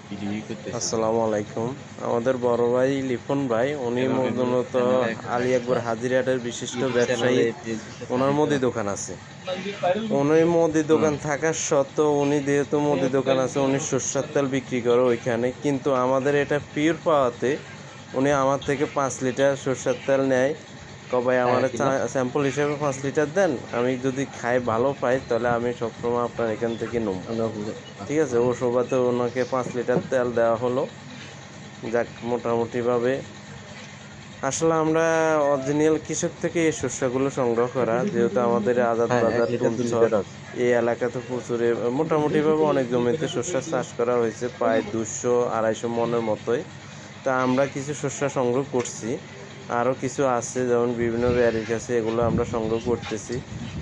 আসসালামু আলাইকুম। আমাদের বড় ভাই লিপন ভাই উনি মূলত আলী আকবর হাজিরহাটের বিশিষ্ট ব্যবসায়ী। ওনার মুদি দোকান আছে। উনি মুদি দোকান থাকার সত্ত্বেও উনি যেহেতু মুদি দোকান আছে উনি সর্ষের তেল বিক্রি করে ওইখানে, কিন্তু আমাদের এটা পিওর পাওয়াতে উনি আমার থেকে 5 লিটার সর্ষের তেল নেয়। ভাই আমার স্যাম্পল হিসেবে 5 লিটার দেন, আমি যদি খাই ভালো পাই তাহলে আমি সবসময় আপনার এখান থেকে নেব। ঠিক আছে, ও সুবাদে ওনাকে 5 লিটার তেল দেওয়া হলো। যাক, মোটামুটিভাবে আসলে আমরা অরিজিনাল কৃষক থেকে এই শস্যগুলো সংগ্রহ করা, যেহেতু আমাদের আজাদ বাজার টুলচর এই এলাকাতে প্রচুর মোটামুটিভাবে অনেক জমিতে শস্য চাষ করা হয়েছে, প্রায় 200-250 মনের মতোই। তা আমরা কিছু শস্য সংগ্রহ করছি, আরও কিছু আছে যেমন বিভিন্ন ব্যারির কাছে, এগুলো আমরা সংগ্রহ করতেছি।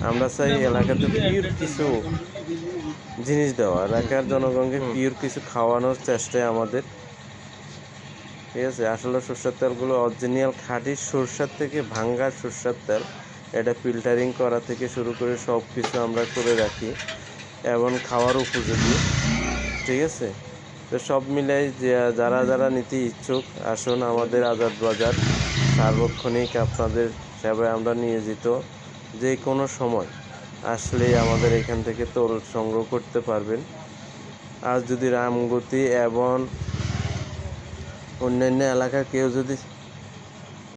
আমরা চাই এলাকাতে পিওর কিছু জিনিস দেওয়া, এলাকার জনগণকে পিওর কিছু খাওয়ানোর চেষ্টায় আমাদের। ঠিক আছে, আসলে সরষের তেলগুলো অরিজিনাল খাঁটি সরষের থেকে ভাঙ্গা সরষের তেল, এটা ফিল্টারিং করা থেকে শুরু করে সব কিছু আমরা করে রাখি এবং খাওয়ার উপযোগী। ঠিক আছে, তো সব মিলাই যে যারা যারা নিতে ইচ্ছুক আসুন, আমাদের আজাদ বাজার সার্বক্ষণিক আপনাদের সেবায় আমরা নিয়োজিত। যে কোনো সময় আসলেই আমাদের এখান থেকে তেল সংগ্রহ করতে পারবেন। আর যদি রামগতি এবং অন্যান্য এলাকার কেউ যদি